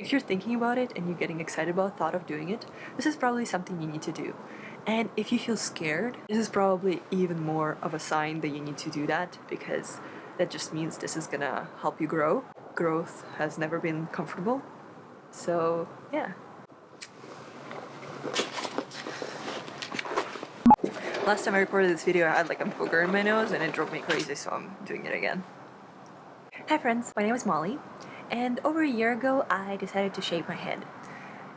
if you're thinking about it and you're getting excited about the thought of doing it, this is probably something you need to do. And if you feel scared, this is probably even more of a sign that you need to do that, because that just means this is gonna help you grow. Growth has never been comfortable. So, yeah. Last time I recorded this video, I had like a booger in my nose and it drove me crazy, so I'm doing it again. Hi friends, my name is Molly, and over a year ago I decided to shave my head.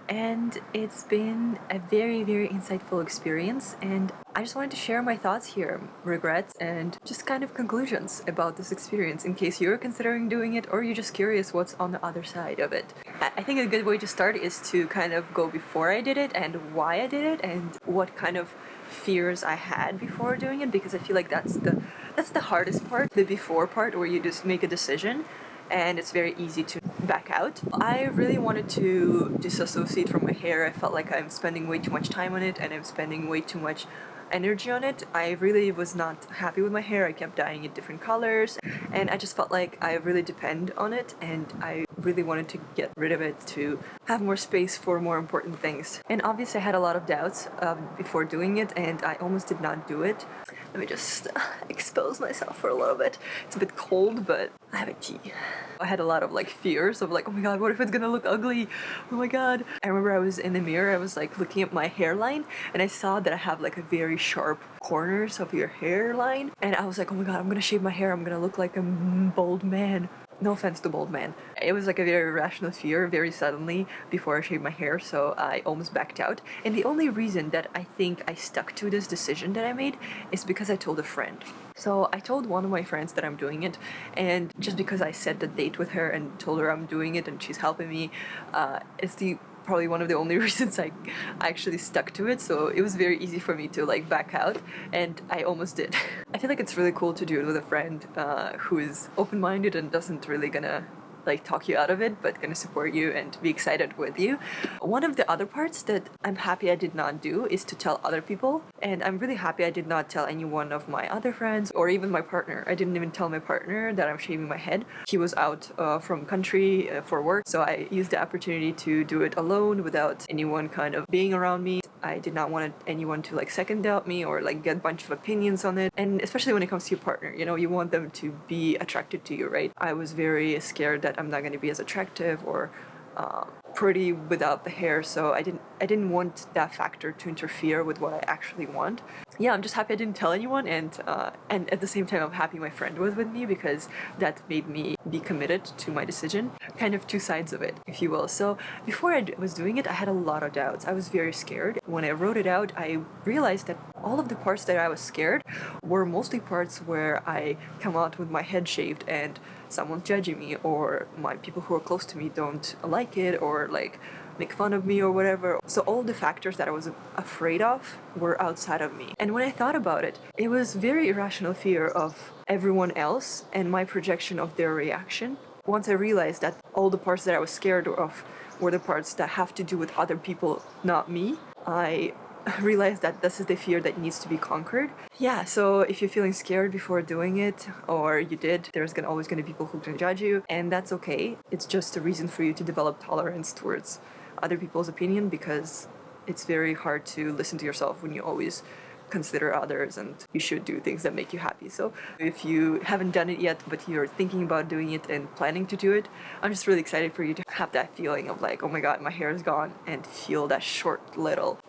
And it's been a very, very insightful experience, and I just wanted to share my thoughts here, regrets, and just kind of conclusions about this experience in case you're considering doing it or you're just curious what's on the other side of it. I think a good way to start is to kind of go before I did it and why I did it and what kind of fears I had before doing it, because I feel like that's the hardest part, the before part where you just make a decision and it's very easy to back out. I really wanted to disassociate from my hair. I felt like I'm spending way too much time on it and I'm spending way too much energy on it. I really was not happy with my hair. I kept dyeing it different colors and I just felt like I really depend on it, and I really wanted to get rid of it to have more space for more important things. And obviously I had a lot of doubts before doing it, and I almost did not do it. Let me just expose myself for a little bit. It's a bit cold, but I have a tea. I had a lot of like fears of like, oh my god, what if it's gonna look ugly? Oh my god. I remember I was in the mirror, I was like looking at my hairline, and I saw that I have like a very sharp corners of your hairline, and I was like, oh my god, I'm gonna shave my hair, I'm gonna look like a bald man. No offense to bald man. It was like a very irrational fear very suddenly before I shaved my hair, so I almost backed out. And the only reason that I think I stuck to this decision that I made is because I told a friend. So I told one of my friends that I'm doing it, and just because I set the date with her and told her I'm doing it and she's helping me, it's probably one of the only reasons I actually stuck to it. So it was very easy for me to like back out, and I almost did. I feel like it's really cool to do it with a friend who is open-minded and doesn't really gonna like talk you out of it, but gonna support you and be excited with you. One of the other parts that I'm happy I did not do is to tell other people, and I'm really happy I did not tell any one of my other friends or even my partner. I didn't even tell my partner that I'm shaving my head. He was out from country for work, so I used the opportunity to do it alone without anyone kind of being around me. I did not want anyone to like second doubt me or like get a bunch of opinions on it, and especially when it comes to your partner, you know, you want them to be attracted to you, right? I was very scared that I'm not going to be as attractive or pretty without the hair, so I didn't want that factor to interfere with what I actually want. Yeah, I'm just happy I didn't tell anyone, and at the same time I'm happy my friend was with me, because that made me be committed to my decision. Kind of two sides of it, if you will. So before I was doing it, I had a lot of doubts. I was very scared. When I wrote it out, I realized that all of the parts that I was scared were mostly parts where I come out with my head shaved and someone's judging me, or my people who are close to me don't like it, or like make fun of me or whatever. So all the factors that I was afraid of were outside of me. And when I thought about it, it was very irrational fear of everyone else and my projection of their reaction. Once I realized that all the parts that I was scared of were the parts that have to do with other people, not me, I realized that this is the fear that needs to be conquered. Yeah, so if you're feeling scared before doing it, or you did, there's always gonna be people who can judge you, and that's okay. It's just a reason for you to develop tolerance towards other people's opinion, because it's very hard to listen to yourself when you always consider others and you should do things that make you happy. So if you haven't done it yet, but you're thinking about doing it and planning to do it, I'm just really excited for you to have that feeling of like, oh my god, my hair is gone, and feel that short little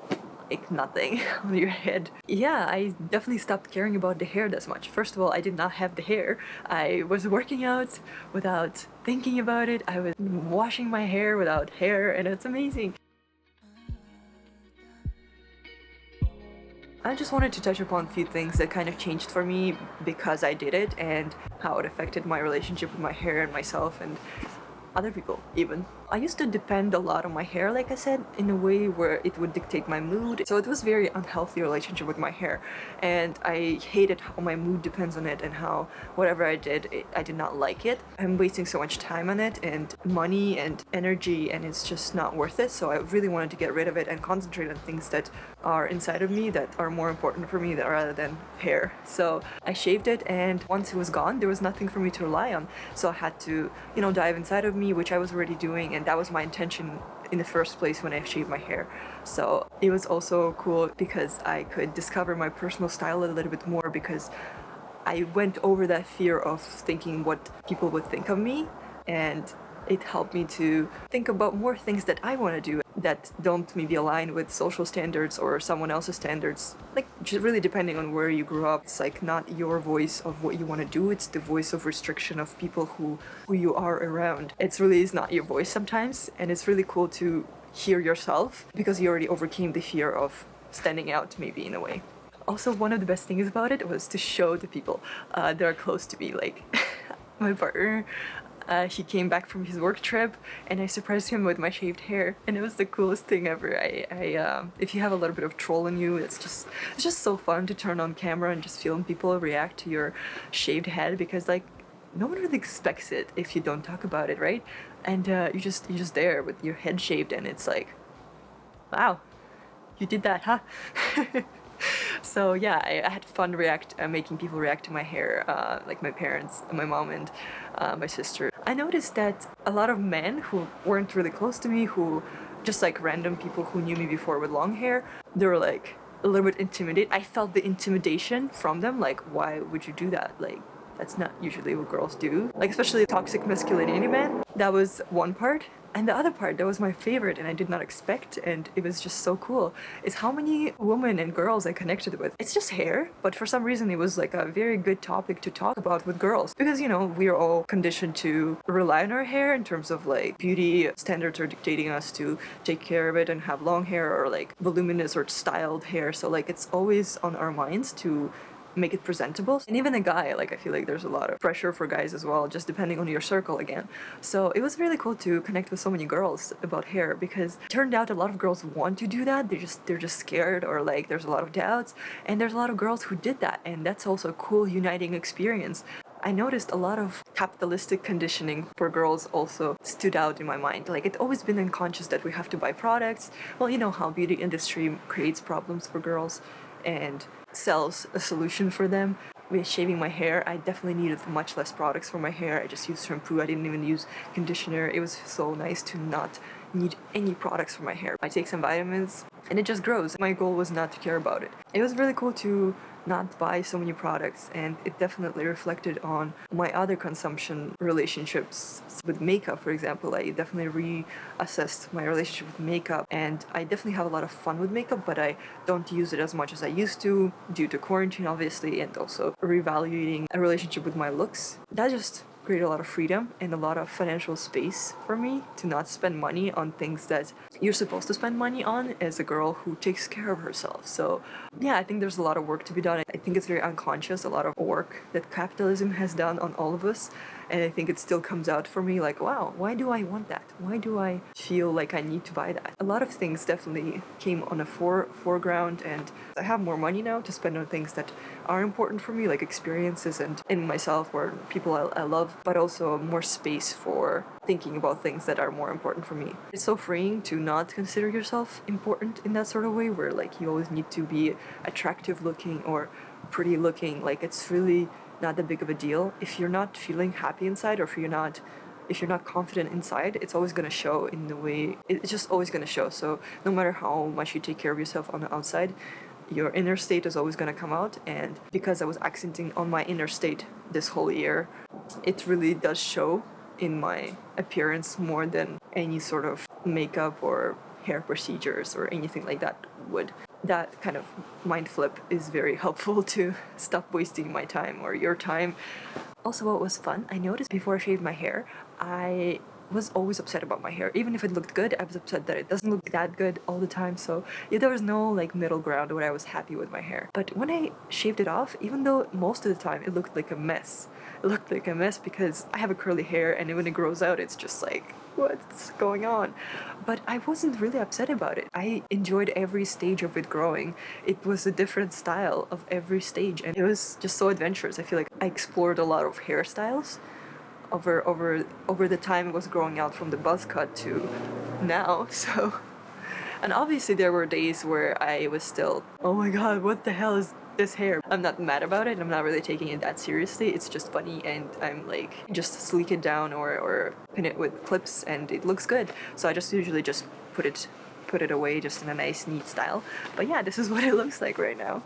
like nothing on your head. Yeah, I definitely stopped caring about the hair this much. First of all, I did not have the hair. I was working out without thinking about it. I was washing my hair without hair, and it's amazing. I just wanted to touch upon a few things that kind of changed for me because I did it, and how it affected my relationship with my hair and myself and other people even. I used to depend a lot on my hair, like I said, in a way where it would dictate my mood. So it was very unhealthy relationship with my hair, and I hated how my mood depends on it, and how whatever I did, I did not like it. I'm wasting so much time on it and money and energy, and it's just not worth it. So I really wanted to get rid of it and concentrate on things that are inside of me that are more important for me rather than hair. So I shaved it, and once it was gone, there was nothing for me to rely on. So I had to, dive inside of me, which I was already doing, and that was my intention in the first place when I shaved my hair. So it was also cool because I could discover my personal style a little bit more, because I went over that fear of thinking what people would think of me, and it helped me to think about more things that I want to do that don't maybe align with social standards or someone else's standards. Like, just really depending on where you grew up, it's like not your voice of what you want to do, it's the voice of restriction of people who you are around. It's really is not your voice sometimes, and it's really cool to hear yourself because you already overcame the fear of standing out, maybe, in a way. Also, one of the best things about it was to show the people that are close to me, like my partner. He came back from his work trip, and I surprised him with my shaved hair, and it was the coolest thing ever. If you have a little bit of troll in you, it's just so fun to turn on camera and just feel people react to your shaved head, because like no one really expects it if you don't talk about it, right? And you're just there with your head shaved, and it's like, wow, you did that, huh? So yeah, I had fun making people react to my hair, like my parents, my mom, and my sister. I noticed that a lot of men who weren't really close to me, who just like random people who knew me before with long hair, they were like a little bit intimidated. I felt the intimidation from them, like, why would you do that? Like, that's not usually what girls do. Like, especially toxic masculinity men. That was one part. And the other part that was my favorite and I did not expect, and it was just so cool, is how many women and girls I connected with. It's just hair, but for some reason it was like a very good topic to talk about with girls. Because, you know, we are all conditioned to rely on our hair in terms of like beauty standards are dictating us to take care of it and have long hair or like voluminous or styled hair. So like it's always on our minds to make it presentable. And even a guy, like I feel like there's a lot of pressure for guys as well, just depending on your circle again. So it was really cool to connect with so many girls about hair, because it turned out a lot of girls want to do that, they're just scared, or like there's a lot of doubts, and there's a lot of girls who did that, and that's also a cool uniting experience. I noticed a lot of capitalistic conditioning for girls also stood out in my mind. Like, it's always been unconscious that we have to buy products. Well, you know how beauty industry creates problems for girls and sells a solution for them. With shaving my hair, I definitely needed much less products for my hair. I just used shampoo. I didn't even use conditioner. It was so nice to not need any products for my hair. I take some vitamins and it just grows. My goal was not to care about it. It was really cool to not buy so many products, and it definitely reflected on my other consumption relationships with makeup. For example, I definitely reassessed my relationship with makeup, and I definitely have a lot of fun with makeup, but I don't use it as much as I used to due to quarantine, obviously, and also reevaluating a relationship with my looks. That just create a lot of freedom and a lot of financial space for me to not spend money on things that you're supposed to spend money on as a girl who takes care of herself. So yeah, I think there's a lot of work to be done. I think it's very unconscious, a lot of work that capitalism has done on all of us. And I think it still comes out for me like, wow, why do I want that? Why do I feel like I need to buy that? A lot of things definitely came on a foreground, and I have more money now to spend on things that are important for me, like experiences and in myself or people I love, but also more space for thinking about things that are more important for me. It's so freeing to not consider yourself important in that sort of way, where like you always need to be attractive looking or pretty looking. Like, it's really not that big of a deal. If you're not feeling happy inside, or if you're not confident inside, it's always going to show in the way, it's just always going to show. So no matter how much you take care of yourself on the outside, your inner state is always going to come out. And because I was accenting on my inner state this whole year, it really does show in my appearance more than any sort of makeup or hair procedures or anything like that would. That kind of mind flip is very helpful to stop wasting my time or your time. Also, what was fun, I noticed before I shaved my hair, I was always upset about my hair. Even if it looked good, I was upset that it doesn't look that good all the time. So yeah, there was no like middle ground where I was happy with my hair. But when I shaved it off, even though most of the time it looked like a mess, because I have a curly hair, and when it grows out, it's just like, what's going on? But I wasn't really upset about it. I enjoyed every stage of it growing. It was a different style of every stage, and it was just so adventurous. I feel like I explored a lot of hairstyles over the time it was growing out from the buzz cut to now. So And obviously there were days where I was still, oh my god, what the hell is this hair? I'm not mad about it, I'm not really taking it that seriously, it's just funny and I'm like, just sleek it down or pin it with clips and it looks good. So I just usually just put it away just in a nice neat style. But yeah, this is what it looks like right now.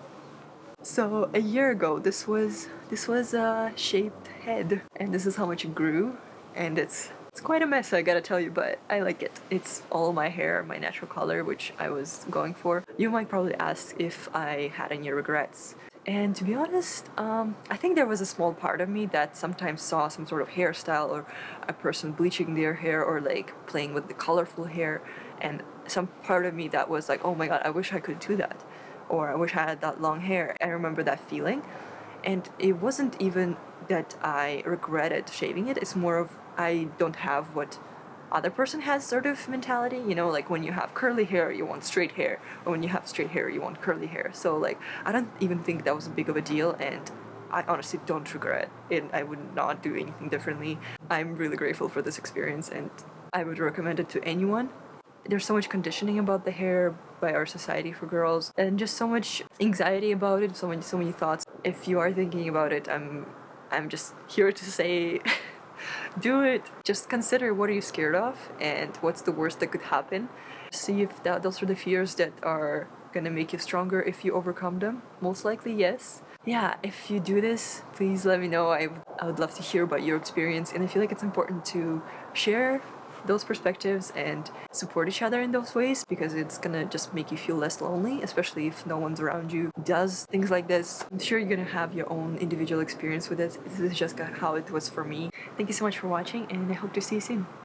So a year ago, this was a shaved head, and this is how much it grew, and it's quite a mess, I gotta tell you, but I like it. It's all my hair, my natural color, which I was going for. You might probably ask if I had any regrets. And to be honest, I think there was a small part of me that sometimes saw some sort of hairstyle or a person bleaching their hair or like playing with the colorful hair, and some part of me that was like, oh my god, I wish I could do that, or I wish I had that long hair. I remember that feeling, and it wasn't even that I regretted shaving it, it's more of I don't have what other person has sort of mentality, you know, like when you have curly hair you want straight hair, or when you have straight hair you want curly hair. So like I don't even think that was a big of a deal, and I honestly don't regret it. I would not do anything differently. I'm really grateful for this experience and I would recommend it to anyone. There's so much conditioning about the hair by our society for girls, and just so much anxiety about it, so many thoughts. If you are thinking about it, I'm just here to say do it. Just consider what are you scared of and what's the worst that could happen. See if those are the fears that are gonna make you stronger if you overcome them. Most likely, yes. Yeah, if you do this, please let me know. I would love to hear about your experience, and I feel like it's important to share those perspectives and support each other in those ways, because it's gonna just make you feel less lonely, especially if no one's around you does things like this. I'm sure you're gonna have your own individual experience with it. This is just how it was for me. Thank you so much for watching, and I hope to see you soon.